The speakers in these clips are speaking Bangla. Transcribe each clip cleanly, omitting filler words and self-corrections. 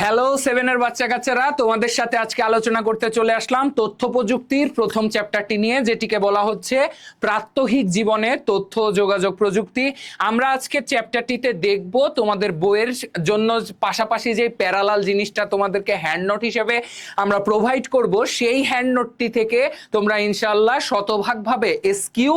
হ্যালো সেভেনের বাচ্চা কাচ্চারা, তোমাদের সাথে আজকে আলোচনা করতে চলে আসলাম তথ্য প্রযুক্তির প্রথম চ্যাপ্টারটি নিয়ে, যেটিকে বলা হচ্ছে প্রাত্যহিক জীবনে তথ্য ও যোগাযোগ প্রযুক্তি। আমরা আজকে চ্যাপ্টারটিতে দেখব তোমাদের বইয়ের জন্য পাশাপাশি যে প্যারালাল জিনিসটা তোমাদেরকে হ্যান্ড নোট হিসেবে আমরা প্রোভাইড করব, সেই হ্যান্ড নোটটি থেকে তোমরা ইনশাআল্লাহ শতভাগভাবে এসকিউ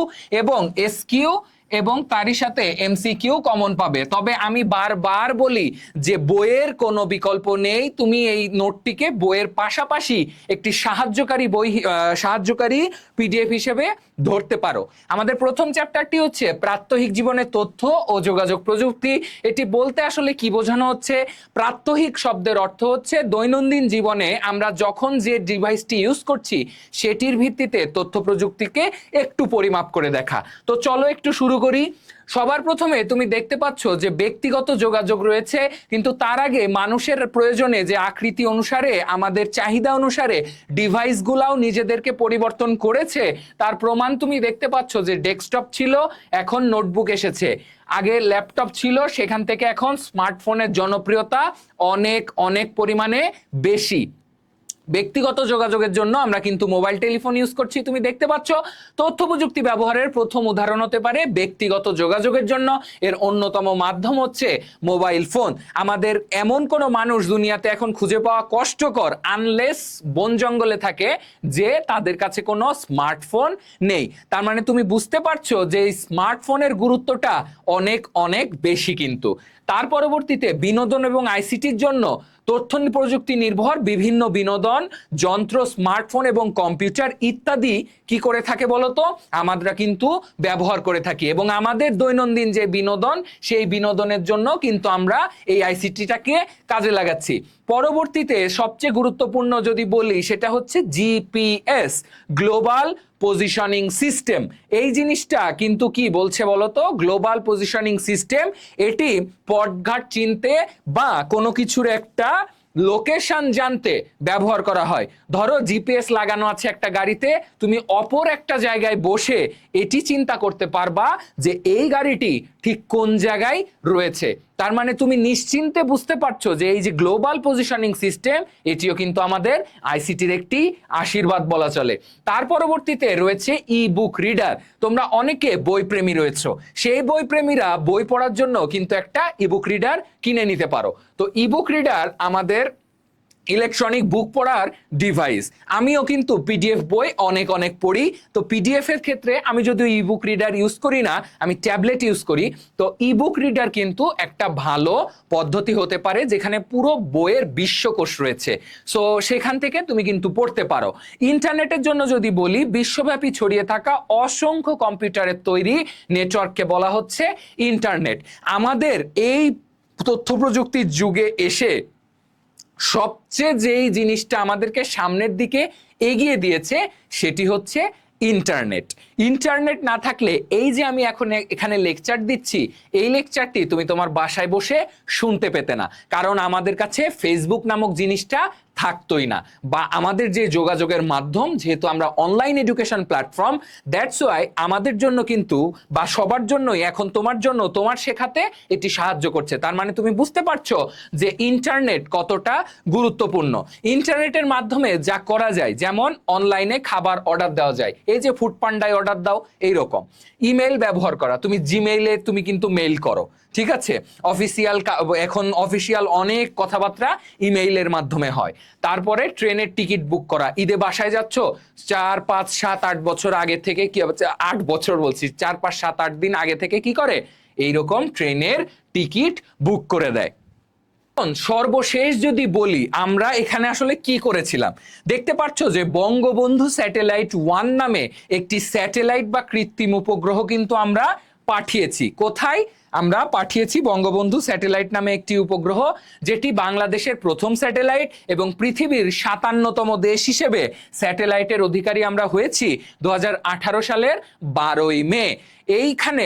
এবং তারই সাথে এমসিকিউ কমন পাবে। তবে আমি বারবার বলি যে বইয়ের কোনো বিকল্প নেই, তুমি এই নোটটিকে বইয়ের পাশাপাশি একটি সাহায্যকারী পিডিএফ হিসেবে ধরতে পারো। আমাদের প্রথম চ্যাপ্টারটি হচ্ছে প্রাত্যহিক জীবনে তথ্য ও যোগাযোগ প্রযুক্তি। এটি বলতে আসলে কি বোঝানো হচ্ছে? প্রাত্যহিক শব্দের অর্থ হচ্ছে দৈনন্দিন জীবনে আমরা যখন যে ডিভাইসটি ইউজ করছি সেটির ভিত্তিতে তথ্য প্রযুক্তিকে একটু পরিমাপ করে দেখা। তো চলো একটু শুরু করি। সবার প্রথমে তুমি দেখতে পাচ্ছ যে ব্যক্তিগত যোগাযোগ রয়েছে, কিন্তু তার আগে মানুষের প্রয়োজনে যে আকৃতি অনুসারে আমাদের চাহিদা অনুসারে ডিভাইসগুলাও নিজেদেরকে পরিবর্তন করেছে তার প্রমাণ তুমি দেখতে পাচ্ছ যে ডেস্কটপ ছিল, এখন নোটবুক এসেছে। আগে ল্যাপটপ ছিল, সেখান থেকে এখন স্মার্টফোনের জনপ্রিয়তা অনেক অনেক পরিমাণে বেশি। ব্যক্তিগত যোগাযোগের জন্য আমরা কিন্তু মোবাইল টেলিফোন ইউজ করছি, তুমি দেখতে পাচ্ছ। তথ্য প্রযুক্তি ব্যবহারের প্রথম উদাহরণ হতে পারে ব্যক্তিগত যোগাযোগের জন্য এর অন্যতম মাধ্যম হচ্ছে মোবাইল ফোন। আমাদের এমন কোনো মানুষ দুনিয়াতে এখন খুঁজে পাওয়া কষ্টকর, আনলেস বন জঙ্গলে থাকে, যে তাদের কাছে কোনো স্মার্টফোন নেই। তার মানে তুমি বুঝতে পারছো যে এই স্মার্টফোনের গুরুত্বটা অনেক অনেক বেশি। কিন্তু তার পরবর্তীতে বিনোদন এবং আইসিটির জন্য তথ্য প্রযুক্তি নির্ভর বিভিন্ন বিনোদন যন্ত্র, স্মার্টফোন এবং কম্পিউটার ইত্যাদি কি করে থাকে বলতো? আমরা কিন্তু ব্যবহার করে থাকি, এবং আমাদের দৈনন্দিন যে বিনোদন সেই বিনোদনের জন্য কিন্তু আমরা এই আইসিটিটাকে কাজে লাগাচ্ছি। পরবর্তীতে সবচেয়ে গুরুত্বপূর্ণ যদি বলি সেটা হচ্ছে জিপিএস, গ্লোবাল পজিশনিং সিস্টেম। এই জিনিসটা কিন্তু কি বলছে বলতো? গ্লোবাল পজিশনিং সিস্টেম, এটি পথঘাট চিনতে বা কোনো কিছুর একটা লোকেশন জানতে ব্যবহার করা হয়। ধরো জিপিএস লাগানো আছে একটা গাড়িতে, তুমি অপর একটা জায়গায় বসে এটি চিন্তা করতে পারবা যে এই গাড়িটি ঠিক কোন জায়গায় রয়েছে। তার মানে তুমি নিশ্চিন্তে বুঝতে পারছো যে এই যে গ্লোবাল পজিশনিং সিস্টেম, এটিও কিন্তু আমাদের আইসিটির একটি আশীর্বাদ বলা চলে। তার পরবর্তীতে রয়েছে ই বুক রিডার। তোমরা অনেকে বই প্রেমী রয়েছো, সেই বই প্রেমীরা বই পড়ার জন্য কিন্তু একটা ইবুক রিডার কিনে নিতে পারো। তো ইবুক রিডার আমাদের ইলেকট্রনিক বুক পড়ার ডিভাইস। আমিও কিন্তু পিডিএফ বই অনেক অনেক পড়ি। তো পিডিএফ এর ক্ষেত্রে আমি যদিও ইবুক রিডার ইউজ করি না, আমি ট্যাবলেট ইউজ করি। তো ইবুক রিডার কিন্তু একটা ভালো পদ্ধতি হতে পারে যেখানে পুরো বইয়ের বিশ্বকোষ রয়েছে। সো সেখান থেকে তুমি কিন্তু পড়তে পারো। ইন্টারনেটের জন্য যদি বলি, বিশ্বব্যাপী ছড়িয়ে থাকা অসংখ্য কম্পিউটারের তৈরি নেটওয়ার্ককে বলা হচ্ছে ইন্টারনেট। আমাদের এই তথ্য প্রযুক্তির যুগে এসে সবচেয়ে যেই জিনিসটা আমাদেরকে সামনের দিকে এগিয়ে দিয়েছে সেটি হচ্ছে ইন্টারনেট। ইন্টারনেট না থাকলে এই যে আমি এখন এখানে লেকচার দিচ্ছি, এই লেকচারটি তুমি তোমার বাসায় বসে শুনতে পেতে না, কারণ আমাদের কাছে ফেসবুক নামক জিনিসটা থাকতোই না, বা আমাদের যে যোগাযোগের মাধ্যম, যেহেতু আমরা online education platform, that's why আমাদের জন্য কিন্তু বা সবার জন্যই এখন তোমার জন্য তোমার শেখাতে এটি সাহায্য করছে। তার মানে তুমি বুঝতে পারছো যে ইন্টারনেট কতটা গুরুত্বপূর্ণ। ইন্টারনেটের মাধ্যমে যা করা যায়, যেমন অনলাইনে খাবার অর্ডার দেওয়া যায়, এই যে ফুড পান্ডায় অর্ডার দাও, এইরকম ইমেল ব্যবহার করা, তুমি জিমেইলে তুমি কিন্তু মেইল করো, ঠিক আছে? এখন অফিসিয়াল অনেক কথাবার্তা ইমেইলের মাধ্যমে হয়। তারপরে ট্রেনের টিকিট বুক করা, ঈদে বাসায় যাচ্ছ, 4, 5, 7, 8 বছর আগে থেকে কি হবে, 8 বছর বলছি, 4, 5, 7, 8 দিন আগে থেকে কি করে, এইরকম ট্রেনের টিকিট বুক করে দেয়। সর্বশেষ যদি বলি আমরা এখানে আসলে কি করেছিলাম, দেখতে পাচ্ছ যে বঙ্গবন্ধু স্যাটেলাইট 1 নামে একটি স্যাটেলাইট বা কৃত্রিম উপগ্রহ কিন্তু আমরা পাঠিয়েছি। কোথায় আমরা পাঠিয়েছি? বঙ্গবন্ধু স্যাটেলাইট নামে একটি উপগ্রহ, যেটি বাংলাদেশের প্রথম স্যাটেলাইট এবং পৃথিবীর 57তম দেশ হিসেবে স্যাটেলাইটের অধিকারী আমরা হয়েছি 2018 সালের 12ই মে। এইখানে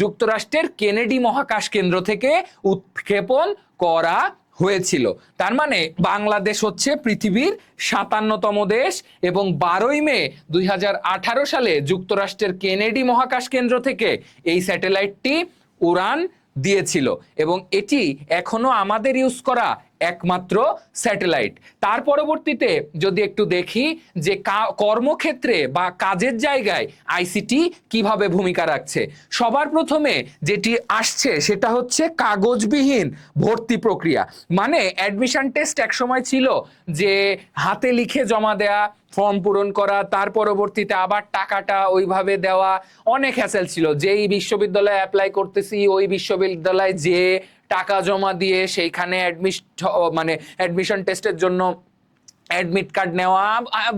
যুক্তরাষ্ট্রের কেনেডি মহাকাশ কেন্দ্র থেকে উৎক্ষেপণ করা হয়েছিল। তার মানে বাংলাদেশ হচ্ছে পৃথিবীর 57তম দেশ, এবং 12ই মে 2018 সালে যুক্তরাষ্ট্রের কেনেডি মহাকাশ কেন্দ্র থেকে এই স্যাটেলাইটটি উড়ান দিয়েছিল, এবং এটি এখনো আমাদের ইউজ করা একমাত্র স্যাটেলাইট। তার পরবর্তীতে যদি একটু দেখি যে কর্মক্ষেত্রে বা কাজের জায়গায় আইসিটি কিভাবে ভূমিকা রাখছে, সবার প্রথমে যেটি আসছে সেটা হচ্ছে কাগজবিহীন ভর্তি প্রক্রিয়া। মানে অ্যাডমিশন টেস্ট একসময় ছিল যে হাতে লিখে জমা দেয়া, ফর্ম পূরণ করা, তার পরবর্তীতে আবার টাকাটা ওইভাবে দেওয়া, অনেক হ্যাসেল ছিল। যেই বিশ্ববিদ্যালয়ে অ্যাপ্লাই করতেছি ওই বিশ্ববিদ্যালয়ে যে টাকা জমা দিয়ে সেইখানে অ্যাডমিশন টেস্টের জন্য অ্যাডমিট কার্ড নেওয়া,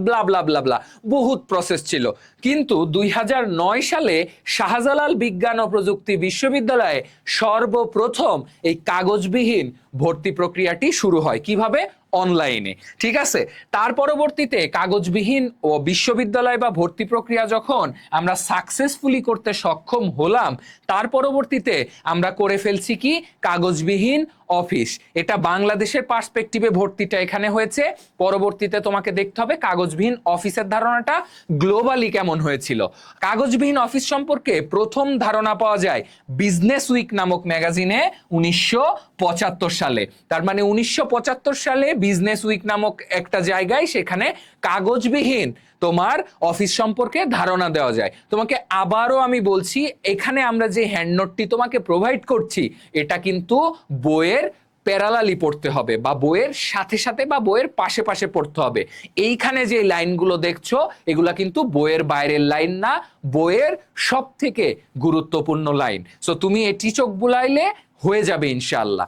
ব্লা ব্লা ব্লা ব্লা, বহুত প্রসেস ছিল। কিন্তু 2009 সালে শাহজালাল বিজ্ঞান ও প্রযুক্তি বিশ্ববিদ্যালয়ে সর্বপ্রথম এই কাগজবিহীন ভর্তি প্রক্রিয়াটি শুরু হয়। কিভাবে? অনলাইনে। ঠিক আছে, তার পরবর্তীতে কাগজবিহীন ও বিশ্ববিদ্যালয় বা ভর্তি প্রক্রিয়া যখন আমরা সাকসেসফুলি করতে সক্ষম হলাম, তার পরবর্তীতে আমরা করে ফেলছি কি কাগজবিহীন অফিস। এটা বাংলাদেশের পার্সপেক্টিভে ভর্তিটা এখানে হয়েছে। পরবর্তীতে তোমাকে দেখতে হবে কাগজবিহীন অফিসের ধারণাটা গ্লোবালি কেমন হয়েছিল। কাগজবিহীন অফিস সম্পর্কে প্রথম ধারণা পাওয়া যায় বিজনেস উইক নামক ম্যাগাজিনে 1975 সালে। তার মানে 1975 সালে বিজনেস উইক নামক একটা জায়গায় সেখানে কাগজবিহীন তোমার অফিস সম্পর্কে ধারণা দেওয়া যায়। তোমাকে আবারও আমি বলছি, এখানে আমরা যে হ্যান্ড নোটটি তোমাকে প্রোভাইড করছি এটা কিন্তু বইয়ের প্যারালালি পড়তে হবে বা বইয়ের সাথে সাথে বা বইয়ের পাশে পাশে পড়তে হবে। এইখানে যে লাইনগুলো দেখছো এগুলা কিন্তু বইয়ের বাইরের লাইন না, বইয়ের সব থেকে গুরুত্বপূর্ণ লাইন। সো তুমি এটি চোখ বুলাইলে হয়ে যাবে ইনশাআল্লাহ।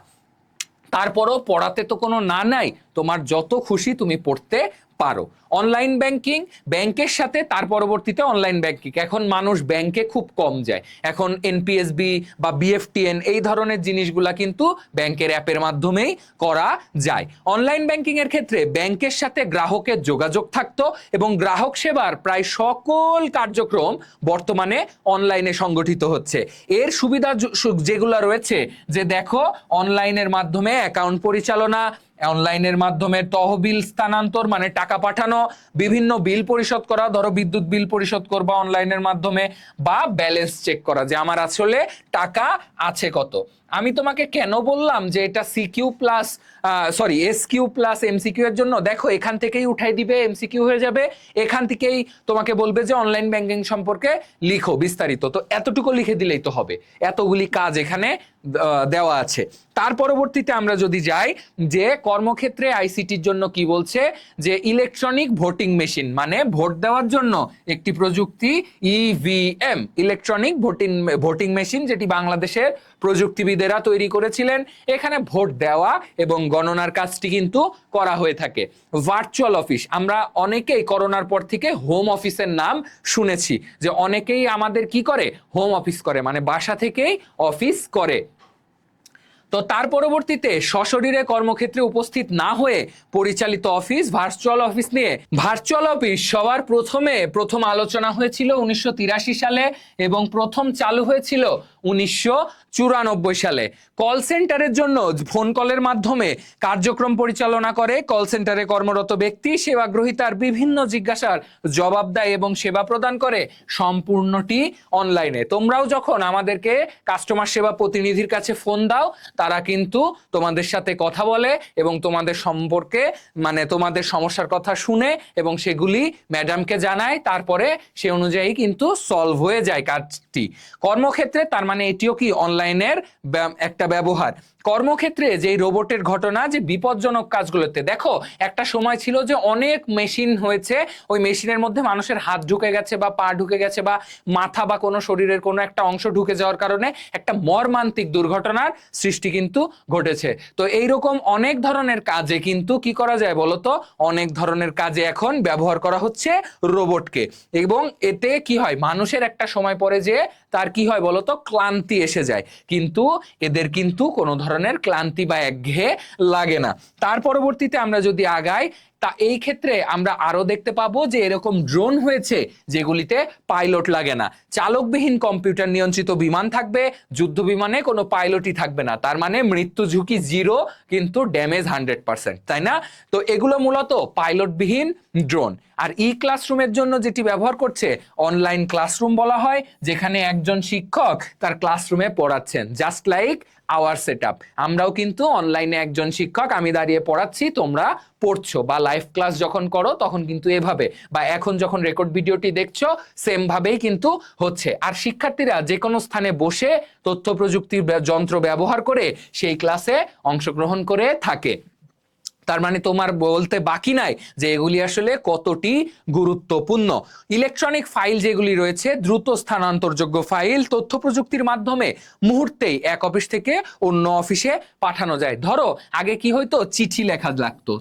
তারপরও পড়াতে তো কোনো না নাই, তোমার যত খুশি তুমি পড়তে পারো। অনলাইন ব্যাংকিং, ব্যাংকের সাথে তার পরবর্তীতে অনলাইন ব্যাংকিং। এখন মানুষ ব্যাংকে খুব কম যায়, এখন এনপিএসবি বা বিএফটিএন এই ধরনের জিনিসগুলা কিন্তু ব্যাংকের অ্যাপের মাধ্যমেই করা যায়। অনলাইন ব্যাংকিং এর ক্ষেত্রে ব্যাংকের সাথে গ্রাহকের যোগাযোগ থাকতো এবং গ্রাহক সেবার প্রায় সকল কার্যক্রম বর্তমানে অনলাইনে সংগঠিত হচ্ছে। এর সুবিধা যেগুলো রয়েছে যে দেখো, অনলাইনের মাধ্যমে অ্যাকাউন্ট পরিচালনা, অনলাইনের মাধ্যমে তহবিল স্থানান্তর মানে টাকা পাঠানো, বিভিন্ন বিল পরিশোধ করা, ধরো বিদ্যুৎ বিল পরিশোধ করবা অনলাইনের মাধ্যমে, বা ব্যালেন্স চেক করা যে আমার আসলে টাকা আছে কত। আমি তোমাকে কেন বললাম যে এটা এসকিউ প্লাস এমসিকিউ এর জন্য, দেখো এখান থেকেই উঠাই দিবে, এমসিকিউ হয়ে যাবে, এখান থেকেই তোমাকে বলবে যে অনলাইন ব্যাংকিং সম্পর্কে লিখো বিস্তারিত, তো এতটুকু লিখে দিলেই তো হবে, এতগুলি কাজ এখানে দেওয়া আছে। তার পরবর্তীতে আমরা যদি যাই যে কর্মক্ষেত্রে আইসিটির জন্য কি বলছে, যে ইলেকট্রনিক ভোটিং মেশিন মানে ভোট দেওয়ার জন্য একটি প্রযুক্তি, ইভিএম ইলেকট্রনিক ভোটিং মেশিন, যেটি বাংলাদেশের প্রযুক্তিবিদেরা তৈরি করেছিলেন। এখানে ভোট দেওয়া এবং গণনার কাজটি কিন্তু করা হয়ে থাকে। ভার্চুয়াল অফিস, আমরা অনেকেই করোনার পর থেকে হোম অফিসের নাম শুনেছি, যে অনেকেই আমাদের কি করে, হোম অফিস করে, মানে বাসা থেকেই অফিস করে। তো তার পরবর্তীতে সশরীরে কর্মক্ষেত্রে উপস্থিত না হয়ে পরিচালিত অফিস, ভার্চুয়াল অফিস নিয়ে। ভার্চুয়াল অফিস সবার প্রথম আলোচনা হয়েছিল 1983 সালে এবং প্রথম চালু হয়েছিল 1994 সালে। কল সেন্টারের জন্য ফোন কলের মাধ্যমে কার্যক্রম পরিচালনা করে। কল সেন্টারে কর্মরত ব্যক্তি সেবাগ্রহীতার বিভিন্ন জিজ্ঞাসার জবাব দেয় এবং সেবা প্রদান করে সম্পূর্ণটি অনলাইনে। তোমরাও যখন আমাদেরকে কাস্টমার সেবা প্রতিনিধির কাছে ফোন দাও, তারা কিন্তু তোমাদের সাথে কথা বলে এবং তোমাদের সম্পর্কে মানে তোমাদের সমস্যার কথা শুনে এবং সেগুলি ম্যাডামকে জানায়, তারপরে সে অনুযায়ী কিন্তু সলভ হয়ে যায় কাজটি। কর্মক্ষেত্রে তার মানে এটিও কি অনলাইনের একটা ব্যবহার। কর্মক্ষেত্রে যে রোবটের ঘটনা, যে বিপজ্জনক কাজগুলোতে, দেখো একটা সময় ছিল যে অনেক মেশিন হয়েছে, ওই মেশিনের মধ্যে মানুষের হাত ঢুকে গেছে বা পা ঢুকে গেছে বা মাথা বা কোনো শরীরের কোনো একটা অংশ ঢুকে যাওয়ার কারণে একটা মর্মান্তিক দুর্ঘটনার সৃষ্টি কিন্তু ঘটেছে। তো এইরকম অনেক ধরনের কাজে কিন্তু কি করা যায় বলতো, অনেক ধরনের কাজে এখন ব্যবহার করা হচ্ছে রোবটকে। এবং এতে কি হয়, মানুষের একটা সময় পরে যে তার কি হয় বলতো, ক্লান্তি এসে যায়, কিন্তু এদের কিন্তু কোনো ধরনের ক্লান্তি বা একঘেয়ে লাগে না। তার পরবর্তীতে আমরা যদি আগাই, তা এই ক্ষেত্রে আমরা আরো দেখতে পাবো যে এরকম ড্রোন হয়েছে যেগুলিতে পাইলট লাগে না, চালকবিহীন কম্পিউটার নিয়ন্ত্রিত বিমান থাকবে, যুদ্ধ বিমানে কোনো পাইলটই থাকবে না, তার মানে মৃত্যু ঝুঁকি 0 কিন্তু ড্যামেজ 100%, তাই না? তো এগুলো মূলত পাইলটবিহীন ড্রোন। আর ই ক্লাসরুমের জন্য যেটি ব্যবহার করছে অনলাইন ক্লাসরুম বলা হয়, যেখানে একজন শিক্ষক তার ক্লাসরুমে পড়াচ্ছেন, জাস্ট লাইক আওয়ার সেটআপ। আমরাও কিন্তু অনলাইনে একজন শিক্ষক, আমি দাঁড়িয়ে পড়াচ্ছি, তোমরা পড়ছো, বা লাইভ ক্লাস যখন করো তখন কিন্তু এভাবে, বা এখন যখন রেকর্ড ভিডিওটি দেখছো সেম ভাবেই কিন্তু হচ্ছে। আর শিক্ষার্থীরা যে কোনো স্থানে বসে তথ্য প্রযুক্তির যন্ত্র ব্যবহার করে সেই ক্লাসে অংশগ্রহণ করে থাকে। তার মানে তোমার বলতে বাকি নাই যে এগুলি আসলে কতটি গুরুত্বপূর্ণ। ইলেকট্রনিক ফাইল যেগুলি রয়েছে, দ্রুত স্থানান্তরযোগ্য ফাইল, তথ্য প্রযুক্তির মাধ্যমে মুহূর্তেই এক অফিস থেকে অন্য অফিসে পাঠানো যায়। ধরো আগে কি হইতো, চিঠি লেখা লাগতো,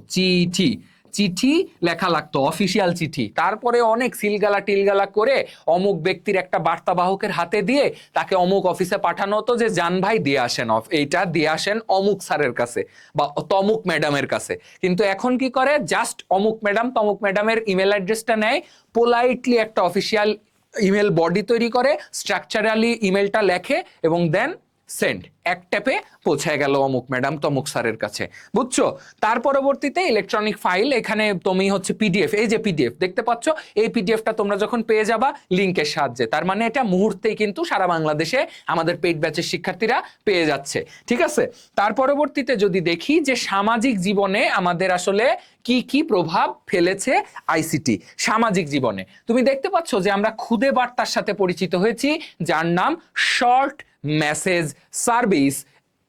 চিঠি লেখা লাগতো, অফিসিয়াল চিঠি, তারপরে অনেক সিলগালা টিলগালা করে অমুক ব্যক্তির একটা বার্তাবাহকের হাতে দিয়ে তাকে অমুক অফিসে পাঠানো হতো যে জান ভাই দিয়ে আসেন, এইটা দিয়ে আসেন অমুক স্যারের কাছে বা তমুক ম্যাডামের কাছে। কিন্তু এখন কি করে, জাস্ট অমুক ম্যাডাম তমুক ম্যাডামের ইমেল অ্যাড্রেসটা নেয়, পোলাইটলি একটা অফিসিয়াল ইমেল বডি তৈরি করে, স্ট্রাকচারালি ইমেলটা লেখে এবং দেন সেন্ড, এক ট্যাপে পৌঁছে গেল অমুক ম্যাডাম তমুক স্যারের কাছে, বুঝছো? তার পরবর্তীতে ইলেকট্রনিক ফাইল, এখানে তুমি হচ্ছে পিডিএফ, এই যে পিডিএফ দেখতে পাচ্ছ, এই পিডিএফটা তোমরা যখন পেয়ে যাবা লিংকের সাহায্যে, তার মানে এটা মুহূর্তেই কিন্তু সারা বাংলাদেশে আমাদের পেইড ব্যাচের শিক্ষার্থীরা পেয়ে যাচ্ছে, ঠিক আছে? তার পরবর্তীতে যদি দেখি যে সামাজিক জীবনে আমাদের আসলে কি কি প্রভাব ফেলেছে আইসিটি সামাজিক জীবনে, তুমি দেখতে পাচ্ছ যে আমরা খুদে বার্তার সাথে পরিচিত হয়েছি, যার নাম শর্ট মেসেজ সার্ভিস,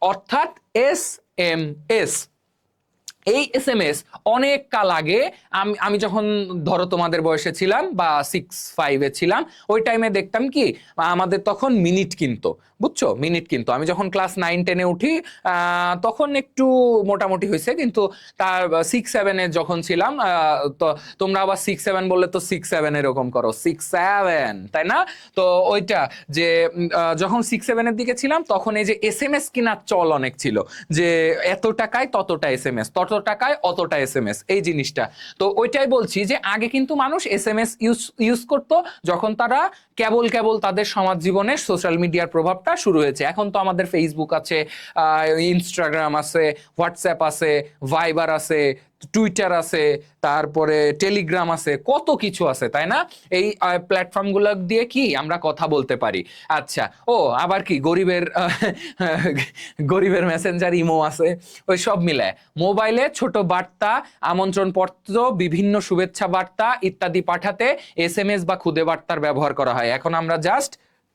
অর্থাৎ SMS। এই SMS অনেক কাল আগে, আমি যখন ধরো তোমাদের বয়সে ছিলাম বা 6-5-এ ছিলাম, ওই টাইমে দেখতাম কি আমাদের তখন মিনিট কিনতো, বুঝছো? মিনিট কিনতো। আমি যখন ক্লাস 9-10-এ উঠি তখন একটু মোটামুটি হয়েছে, কিন্তু তার 6-7-এ যখন ছিলাম, তো তোমরা আবার 6-7 বললে তো 6-7 এরকম করো, 6-7, তাই না? তো ওইটা যে যখন 6-7-এর দিকে ছিলাম তখন এই যে SMS কেনার চল অনেক ছিল, যে এত টাকায় ততটা SMS, তত টাকায় অতটা SMS, এই জিনিসটা। তো ওইটাই বলছি যে আগে কিন্তু মানুষ SMS ইউজ করতো যখন তারা কেবল তাদের সমাজ জীবনের সোশ্যাল মিডিয়ার প্রভাবটা শুরু হয়েছে। এখন তো আমাদের ফেসবুক আছে, ইনস্টাগ্রাম আছে, হোয়াটসঅ্যাপ আছে, ভাইবার আছে, টুইটার আছে, তারপরে টেলিগ্রাম আছে, কত কিছু আছে, তাই না? এই প্ল্যাটফর্মগুলো দিয়ে কি আমরা কথা বলতে পারি। আচ্ছা, ও আবার কি গরিবের মেসেঞ্জার ইমো আছে, ওই সব মিলায় মোবাইলে ছোট বার্তা, আমন্ত্রণ পত্র, বিভিন্ন শুভেচ্ছা বার্তা ইত্যাদি পাঠাতে SMS বা খুদে বার্তার ব্যবহার করা হয়। এখন আমরা জাস্ট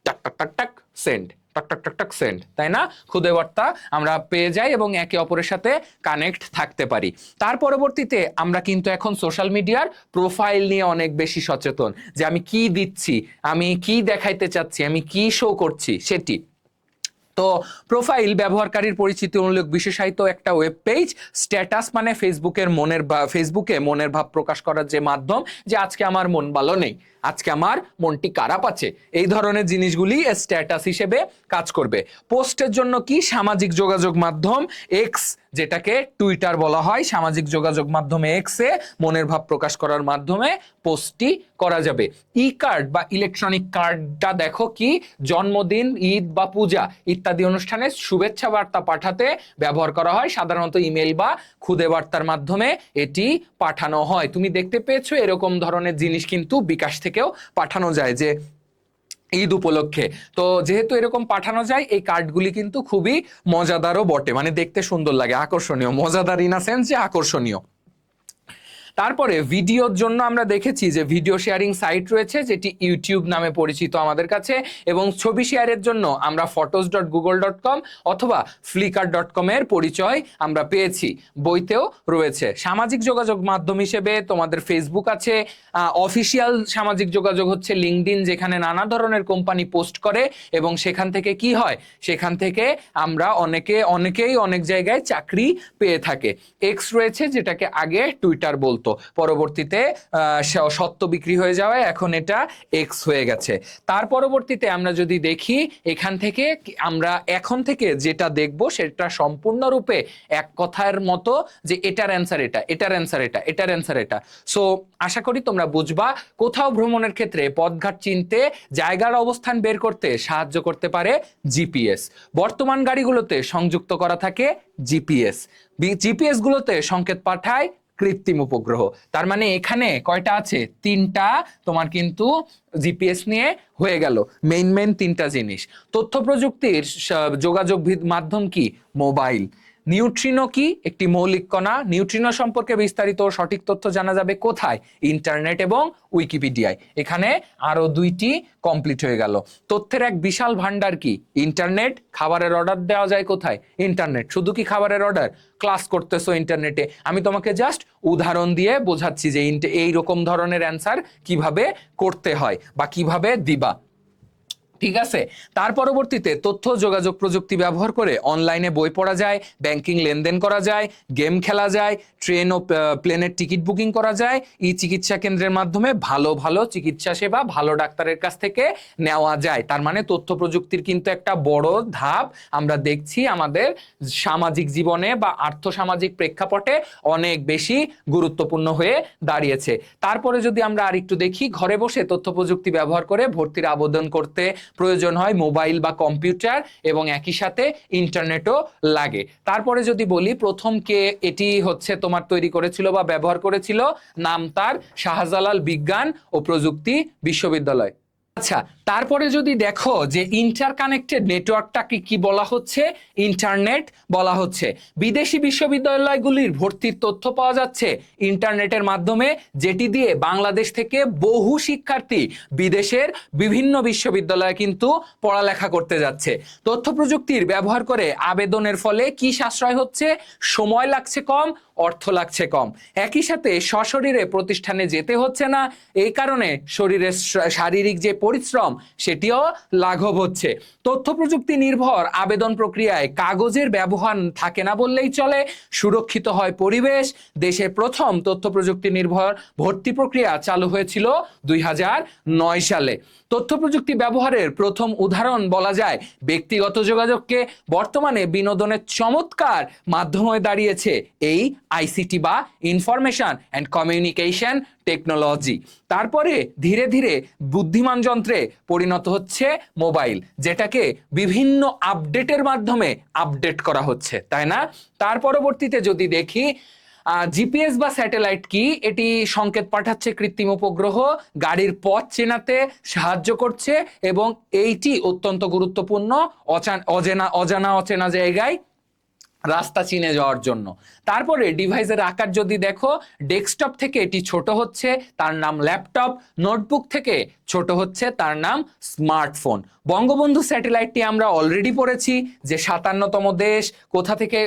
টাক টাক টাক টাক সেন্ড, টাক টাক টাক টাক সেন্ড, তাই না? খুদে বার্তা আমরা পেয়ে যাই এবং একে অপরের সাথে কানেক্ট থাকতে পারি। তার পরবর্তীতে আমরা কিন্তু এখন সোশ্যাল মিডিয়ার প্রোফাইল নিয়ে অনেক বেশি সচেতন, যে আমি কি দিচ্ছি, আমি কি দেখাইতে চাচ্ছি, আমি কি শো করছি সেটি। তো প্রোফাইল ব্যবহারকারীর পরিচিতিমূলক বিশেষায়িত একটা ওয়েব পেজ। স্ট্যাটাস মানে ফেসবুকে মনের ভাব প্রকাশ করার যে মাধ্যম, যে আজকে আমার মন ভালো নেই, আজকে আমার মনটি খারাপ আছে, এই ধরনের জিনিসগুলি স্ট্যাটাস হিসেবে কাজ করবে। পোস্টের জন্য কি সামাজিক যোগাযোগ মাধ্যম এক্স, যেটাকে টুইটার বলা হয়, সামাজিক যোগাযোগ মাধ্যমে এক্সে মনের ভাব প্রকাশ করার মাধ্যমে পোস্টটি করা যাবে। ই কার্ড বা ইলেকট্রনিক কার্ডটা দেখো কি জন্মদিন, ঈদ বা পূজা ইত্যাদি অনুষ্ঠানে শুভেচ্ছা বার্তা পাঠাতে ব্যবহার করা হয়, সাধারণত ইমেল বা খুদে বার্তার মাধ্যমে এটি পাঠানো হয়। তুমি দেখতে পেয়েছো এরকম ধরনের জিনিস কিন্তু বিকাশ থেকেও পাঠানো যায়, যে ঈদ উপলক্ষে। তো যেহেতু এরকম পাঠানো যায়, এই কার্ডগুলি কিন্তু খুবই মজাদারও বটে, মানে দেখতে সুন্দর লাগে, আকর্ষণীয়, মজাদার ইন আ সেন্স যে আকর্ষণীয়। তারপরে ভিডিওর জন্য আমরা দেখেছি যে ভিডিও শেয়ারিং সাইট রয়েছে, যেটি ইউটিউব নামে পরিচিত আমাদের কাছে, এবং ছবি শেয়ারের জন্য আমরা photos.google.com অথবা flickr.com এর পরিচয় আমরা পেয়েছি, বইতেও রয়েছে। সামাজিক যোগাযোগ মাধ্যম হিসেবে তোমাদের ফেসবুক আছে, অফিসিয়াল সামাজিক যোগাযোগ হচ্ছে লিঙ্কডইন, যেখানে নানা ধরনের কোম্পানি পোস্ট করে এবং সেখান থেকে কি হয়, সেখান থেকে আমরা অনেকেই অনেক জায়গায় চাকরি পেয়ে থাকে। এক্স রয়েছে, যেটাকে আগে টুইটার বলতো। পরবর্তীতে সত্য বিক্রি হয়ে যাওয়ায় এখন এটা এক্স হয়ে গেছে। তার পরবর্তীতে আমরা যদি দেখি এখান থেকে আমরা এখন থেকে যেটা দেখব সেটা সম্পূর্ণরূপে এক কথার মতো যে এটার অ্যান্সার এটা, এটার অ্যান্সার এটা, এটার অ্যান্সার এটা। সো আশা করি তোমরা বুঝবা কোথাও ভ্রমণের ক্ষেত্রে পথঘাট চিনতে, জায়গার অবস্থান বের করতে সাহায্য করতে পারে জিপিএস। বর্তমান গাড়িগুলোতে সংযুক্ত করা থাকে জিপিএস। জিপিএস গুলোতে সংকেত পাঠায় কৃত্রিম উপগ্রহ। তার মানে এখানে কয়টা আছে? তিনটা তোমার কিন্তু জিপিএস নিয়ে হয়ে গেল, মেইন তিনটা জিনিস। তথ্য প্রযুক্তির যোগাযোগ মাধ্যম কি? মোবাইল। নিউট্রিনো কি? একটি মৌলিক কণা। নিউট্রিনো সম্পর্কে বিস্তারিত সঠিক তথ্য জানা যাবে কোথায়? ইন্টারনেট এবং উইকিপিডিয়ায়। এখানে আরো দুইটি কমপ্লিট হয়ে গেল। তথ্যের এক বিশাল ভান্ডার কি? ইন্টারনেট। খাবারের অর্ডার দেওয়া যায় কোথায়? ইন্টারনেট। শুধু কি খাবারের অর্ডার? ক্লাস করতেছো ইন্টারনেটে, আমি তোমাকে জাস্ট উদাহরণ দিয়ে বোঝাচ্ছি যে এই রকম ধরনের অ্যান্সার কিভাবে করতে হয় বা কিভাবে দিবা। ঠিক আছে। তার পরবর্তীতে তথ্য যোগাযোগ প্রযুক্তি ব্যবহার করে অনলাইনে বই পড়া যায়, ব্যাংকিং লেনদেন করা যায়, গেম খেলা যায়, ট্রেন ও প্লেনের টিকিট বুকিং করা যায়, ই চিকিৎসা কেন্দ্রের মাধ্যমে ভালো ভালো চিকিৎসা সেবা ভালো ডাক্তারের কাছ থেকে নেওয়া যায়। তার মানে তথ্য প্রযুক্তির কিন্তু একটা বড় ধাপ আমরা দেখছি আমাদের সামাজিক জীবনে বা আর্থসামাজিক প্রেক্ষাপটে অনেক বেশি গুরুত্বপূর্ণ হয়ে দাঁড়িয়েছে। তারপরে যদি আমরা আরেকটু দেখি, ঘরে বসে তথ্য প্রযুক্তি ব্যবহার করে ভর্তির আবেদন করতে প্রয়োজন হয় মোবাইল বা কম্পিউটার এবং একই সাথে ইন্টারনেটও লাগে। তারপরে যদি বলি প্রথম কে এটি হচ্ছে তোমার তৈরি করেছিল বা ব্যবহার করেছিল, নাম তার শাহজালাল বিজ্ঞান ও প্রযুক্তি বিশ্ববিদ্যালয়। আচ্ছা, তারপরে যদি দেখো যে ইন্টারকানেক্টেড নেটওয়ার্কটাকে কি বলা হচ্ছে? ইন্টারনেট বলা হচ্ছে। বিদেশি বিশ্ববিদ্যালয়গুলির ভর্তির তথ্য পাওয়া যাচ্ছে ইন্টারনেটের মাধ্যমে, যেটি দিয়ে বাংলাদেশ থেকে বহু শিক্ষার্থী বিদেশের বিভিন্ন বিশ্ববিদ্যালয়ে কিন্তু পড়ালেখা করতে যাচ্ছে। তথ্য প্রযুক্তির ব্যবহার করে আবেদনের ফলে কি সাশ্রয় হচ্ছে? সময় লাগছে কম, অর্থ লাগছে কম। একই সাথে সশরীরে প্রতিষ্ঠানে যেতে হচ্ছে না, এই কারণে শরীরের শারীরিক যে পরিশ্রম সেটিও লাঘব হচ্ছে। তথ্য প্রযুক্তি নির্ভর আবেদন প্রক্রিয়ায় কাগজের ব্যবহার থাকে না বললেই চলে, সুরক্ষিত হয় পরিবেশ। দেশের প্রথম তথ্য প্রযুক্তি নির্ভর ভর্তি প্রক্রিয়া চালু হয়েছিল 2009 সালে। তথ্য প্রযুক্তি ব্যবহারের প্রথম উদাহরণ বলা যায় ব্যক্তিগত যোগাযোগকে বর্তমানে বিনোদনের চমৎকার মাধ্যম হয়ে দাঁড়িয়েছে এই আইসিটি বা ইনফরমেশন অ্যান্ড কমিউনিকেশন টেকনোলজি। তারপরে ধীরে ধীরে বুদ্ধিমান যন্ত্রে পরিণত হচ্ছে মোবাইল, যেটাকে বিভিন্ন আপডেটের মাধ্যমে আপডেট করা হচ্ছে, তাই না? তার পরবর্তীতে যদি দেখি জিপিএস বা স্যাটেলাইট কি? এটি সংকেত পাঠাচ্ছে কৃত্রিম উপগ্রহ, গাড়ির পথ চেনাতে সাহায্য করছে এবং এইটি অত্যন্ত গুরুত্বপূর্ণ অজানা জায়গায় রাস্তা চিনে যাওয়ার জন্য। তারপরে ডিভাইসের আকার যদি দেখো, ডেস্কটপ থেকে এটি ছোট হচ্ছে, তার নাম ল্যাপটপ। নোটবুক থেকে ছোট হচ্ছে, তার নাম স্মার্টফোন। বঙ্গবন্ধু স্যাটেলাইটটি আমরা অলরেডি পড়েছি যে 57তম দেশ কোথা থেকে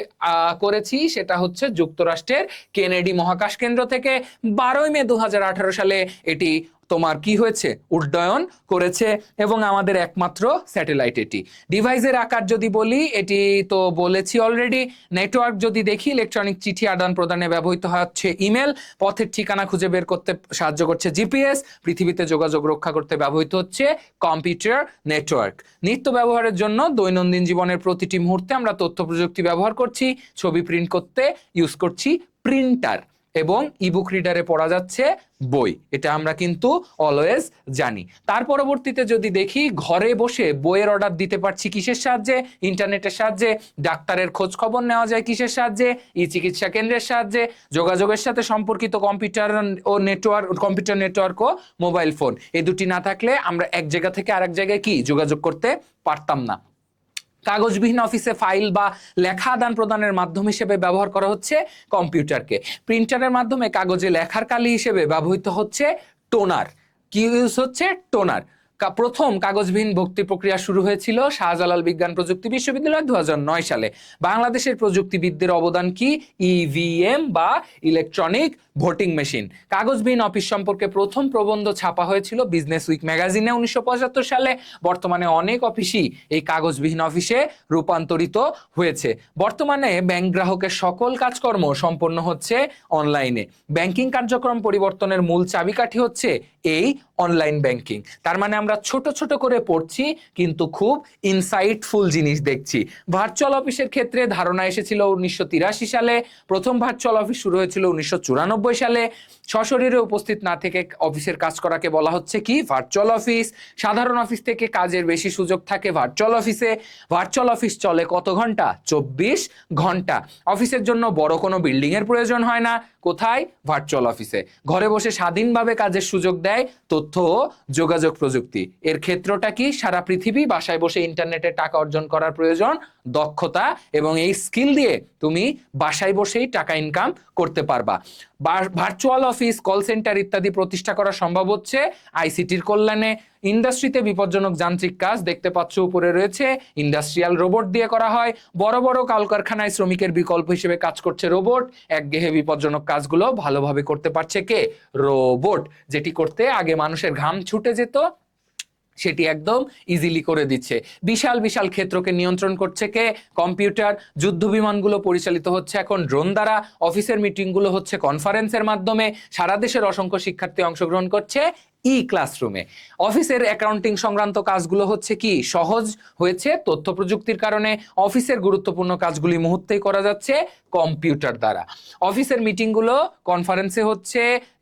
করেছি, সেটা হচ্ছে যুক্তরাষ্ট্রের কেনেডি মহাকাশ কেন্দ্র থেকে 12ই মে 2018 সালে এটি তোমার কি হয়েছে? উড্ডয়ন করেছে এবং আমাদের একমাত্র স্যাটেলাইট এটি। ডিভাইসের আকার যদি বলি, এটি তো বলেছি অলরেডি। নেটওয়ার্ক যদি দেখি, ইলেকট্রনিক চিঠি আদান প্রদানে ব্যবহৃত হচ্ছে ইমেল, পথের ঠিকানা খুঁজে বের করতে সাহায্য করছে জিপিএস, পৃথিবীতে যোগাযোগ রক্ষা করতে ব্যবহৃত হচ্ছে কম্পিউটার নেটওয়ার্ক। নিত্য ব্যবহারের জন্য দৈনন্দিন জীবনের প্রতিটি মুহূর্তে আমরা তথ্য প্রযুক্তি ব্যবহার করছি। ছবি প্রিন্ট করতে ইউজ করছি প্রিন্টার এবং ইবুক রিডারে পড়া যাচ্ছে বই, এটা আমরা কিন্তু অলওয়েজ জানি। তার পরবর্তীতে যদি দেখি, ঘরে বসে বইয়ের অর্ডার দিতে পারছি কিসের সাহায্যে? ইন্টারনেটের সাহায্যে। ডাক্তারের খোঁজ খবর নেওয়া যায় কিসের সাহায্যে? ই চিকিৎসা কেন্দ্রের সাহায্যে। যোগাযোগের সাথে সম্পর্কিত কম্পিউটার নেটওয়ার্ক ও মোবাইল ফোন, এই দুটি না থাকলে আমরা এক জায়গা থেকে আরেক জায়গায় কি যোগাযোগ করতে পারতাম না। কাগজবিহীন অফিসে ফাইল বা লেখা আদান প্রদানের মাধ্যম হিসেবে ব্যবহার করা হচ্ছে কম্পিউটারকে। প্রিন্টারের মাধ্যমে কাগজে লেখার কালি হিসেবে ব্যবহৃত হচ্ছে টোনার। কি ইউজ হচ্ছে? টোনার। প্রথম কাগজবিহীন ভর্তি প্রক্রিয়া শুরু হয়েছিল শাহজালাল বিজ্ঞান প্রযুক্তি বিশ্ববিদ্যালয় 2009 সালে। বাংলাদেশের প্রযুক্তিবিদদের অবদান কি? ইভিএম বা ইলেকট্রনিক ভোটিং মেশিন। কাগজবিহীন অফিস সম্পর্কে প্রথম প্রবন্ধ ছাপা হয়েছিল বিজনেস উইক ম্যাগাজিনে 1975 সালে। বর্তমানে অনেক অফিসই এই কাগজবিহীন অফিসে রূপান্তরিত হয়েছে। বর্তমানে ব্যাংক গ্রাহকের সকল কাজকর্ম সম্পন্ন হচ্ছে অনলাইনে। ব্যাংকিং কার্যক্রম পরিবর্তনের মূল চাবিকাঠি হচ্ছে এই অনলাইন ব্যাংকিং। তার মানে আমরা ছোট ছোট করে পড়ছি কিন্তু খুব ইনসাইটফুল জিনিস দেখছি। ভার্চুয়াল অফিসের ক্ষেত্রে ধারণা এসেছিল 1983 সালে। প্রথম ভার্চুয়াল অফিস শুরু হয়েছিল 1994 সালে। সশরীরে উপস্থিত না থেকে অফিসের কাজ করাকে বলা হচ্ছে কি? Virtual office. সাধারণ অফিস থেকে কাজের বেশি সুযোগ থাকে ভার্চুয়াল অফিসে। ভার্চুয়াল অফিস চলে কত ঘন্টা? 24 ঘন্টা। অফিসের জন্য বড় কোনো বিল্ডিং এর প্রয়োজন হয় না। কোথায়? ভার্চুয়াল অফিসে। ঘরে বসে স্বাধীনভাবে কাজের সুযোগ দেয় তথ্য ও যোগাযোগ প্রযুক্তি। এর ক্ষেত্রটা কি? সারা পৃথিবী বাসায় বসে ইন্টারনেটে টাকা অর্জন করার প্রয়োজন দক্ষতা, এবং এই স্কিল দিয়ে তুমি বাসায় বসেই টাকা ইনকাম করতে পারবা। ভার্চুয়াল অফিস, কল সেন্টার ইত্যাদি প্রতিষ্ঠা করা সম্ভব হচ্ছে আইসিটির কল্যাণে। ইন্ডাস্ট্রিতে বিপজ্জনক যান্ত্রিক কাজ দেখতে পাচ্ছ উপরে রয়েছে, ইন্ডাস্ট্রিয়াল রোবট দিয়ে করা হয়। বড় বড় কলকারখানায় শ্রমিকের বিকল্প হিসেবে কাজ করছে রোবট। একঘেয়ে বিপজ্জনক কাজগুলো ভালোভাবে করতে পারছে কে? রোবট। যেটি করতে আগে মানুষের ঘাম ছুটে যেত সেটি একদম ইজিলি করে দিচ্ছে। বিশাল বিশাল ক্ষেত্রকে নিয়ন্ত্রণ করছে কে? কম্পিউটার। যুদ্ধ বিমানগুলো পরিচালিত হচ্ছে এখন ড্রোন দ্বারা। অফিসের মিটিংগুলো হচ্ছে কনফারেন্সের মাধ্যমে। সারা দেশের অসংখ্য শিক্ষার্থী অংশগ্রহণ করছে ই ক্লাসরুমে। অফিসের অ্যাকাউন্টিং সংক্রান্ত কাজগুলো হচ্ছে কি? সহজ হয়েছে তথ্য প্রযুক্তির কারণে। অফিসের গুরুত্বপূর্ণ কাজগুলি মুহূর্তেই করা যাচ্ছে কম্পিউটার দ্বারা। অফিসের মিটিংগুলো কনফারেন্সে হচ্ছে,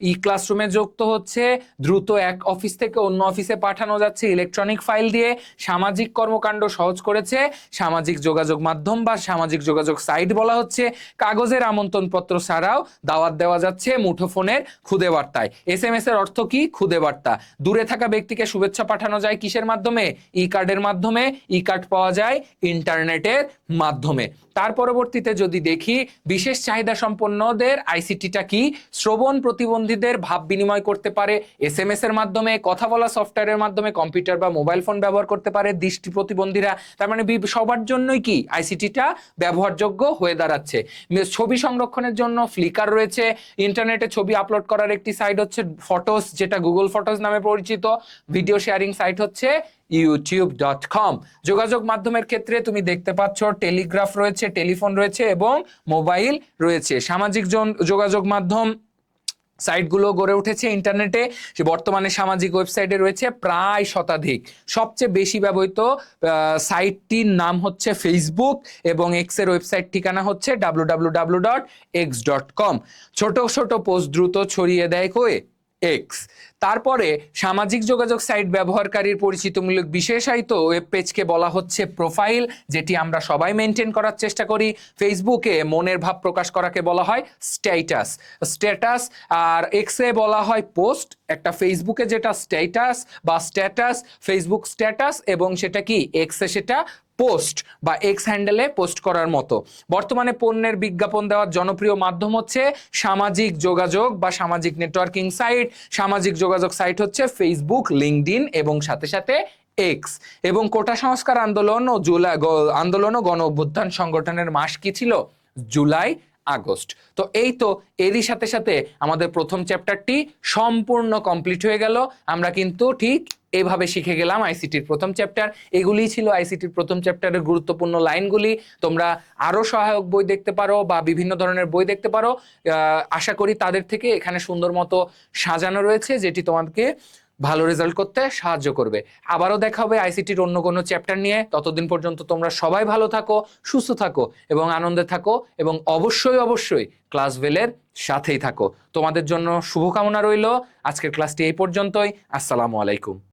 ই ক্লাসরুমে যুক্ত হচ্ছে। দ্রুত এক অফিস থেকে অন্য অফিসে পাঠানো যাচ্ছে ইলেকট্রনিক ফাইল দিয়ে। সামাজিক কর্মকাণ্ড সহজ করেছে সামাজিক যোগাযোগ মাধ্যম বা সামাজিক যোগাযোগ সাইট বলা হচ্ছে। কাগজের আমন্ত্রণপত্র ছাড়াও দাওয়াত দেওয়া যাচ্ছে মুঠোফোনের খুদে বার্তায়। এসএমএস এর অর্থ কি? খুদে বার্তা। দূরে থাকা ব্যক্তিকে শুভেচ্ছা পাঠানো যায় কিসের মাধ্যমে? ই কার্ডের মাধ্যমে। ই কার্ড পাওয়া যায় ইন্টারনেটের মাধ্যমে। তার পরবর্তীতে যদি দেখি বিশেষ চাহিদা সম্পন্নদের আইসিটিটা কি? শ্রবণ প্রতিবন্ধীদের ভাব বিনিময় করতে পারে এসএমএস এর মাধ্যমে। কথা বলা সফটওয়্যারের মাধ্যমে কম্পিউটার বা মোবাইল ফোন ব্যবহার করতে পারে দৃষ্টি প্রতিবন্ধীরা। তার মানে সবার জন্যই কি আইসিটিটা ব্যবহারযোগ্য হয়ে দাঁড়াচ্ছে। ছবি সংরক্ষণের জন্য ফ্লিকার রয়েছে। ইন্টারনেটে ছবি আপলোড করার একটি সাইট হচ্ছে ফটোস, যেটা গুগল ফটোস নামে পরিচিত। ভিডিও শেয়ারিং সাইট হচ্ছে youtube.com। যোগাযোগ মাধ্যমের ক্ষেত্রে তুমি দেখতে পাচ্ছ টেলিগ্রাফ রয়েছে, টেলিফোন রয়েছে এবং মোবাইল রয়েছে। সামাজিক যোগাযোগ মাধ্যম সাইটগুলো গড়ে উঠেছে ইন্টারনেটে। বর্তমানে সামাজিক ওয়েবসাইটে রয়েছে প্রায় শতাধিক। সবচেয়ে বেশি ব্যবহৃত সাইটটির নাম হচ্ছে ফেসবুক এবং এক্স এর ওয়েবসাইট ঠিকানা হচ্ছে www.x.com। ছোট ছোট পোস্ট দ্রুত ছড়িয়ে দেয় কয়ে এক্স। তারপরে সামাজিক যোগাযোগ সাইট ব্যবহারকারীর পরিচিতিমূলক বিশেষায়িত ওয়েব পেজকে বলা হচ্ছে প্রোফাইল, যেটি আমরা সবাই মেনটেন করার চেষ্টা করি। ফেসবুকে মনের ভাব প্রকাশ করাকে বলা হয় স্ট্যাটাস। আর এক্সে বলা হয় পোস্ট। একটা ফেসবুকে যেটা স্ট্যাটাস ফেসবুক স্ট্যাটাস, এবং সেটা কি এক্সে সেটা পোস্ট বা এক্স হ্যান্ডেলে পোস্ট করার মতো। বর্তমানে পণ্যের বিজ্ঞাপন দেওয়ার জনপ্রিয় মাধ্যম হচ্ছে সামাজিক যোগাযোগ বা সামাজিক নেটওয়ার্কিং সাইট। সামাজিক যোগাযোগ সাইট হচ্ছে ফেসবুক, লিঙ্কডইন এবং সাথে সাথে এক্স। এবং কোটা সংস্কার আন্দোলন ও গণ অভ্যুত্থান সংগঠনের মাস কি ছিল? July August. তো এই তো এরই সাথে সাথে আমাদের প্রথম চ্যাপ্টারটি সম্পূর্ণ কমপ্লিট হয়ে গেল। আমরা কিন্তু ঠিক এভাবে শিখে গেলাম আইসিটির প্রথম চ্যাপ্টার। এগুলিই ছিল আইসিটির প্রথম চ্যাপ্টারের গুরুত্বপূর্ণ লাইনগুলি। তোমরা আরো সহায়ক বই দেখতে পারো বা বিভিন্ন ধরনের বই দেখতে পারো। আশা করি তাদের থেকে এখানে সুন্দর মতো সাজানো রয়েছে, যেটি তোমাকে ভালো রেজাল্ট করতে সাহায্য করবে। আবারও দেখা হবে আইসিটির অন্য কোনো চ্যাপ্টার নিয়ে। ততদিন পর্যন্ত তোমরা সবাই ভালো থাকো, সুস্থ থাকো এবং আনন্দে থাকো, এবং অবশ্যই ক্লাসভেলের সাথেই থাকো। তোমাদের জন্য শুভকামনা রইল। আজকের ক্লাসটি এই পর্যন্তই। আসসালামু আলাইকুম।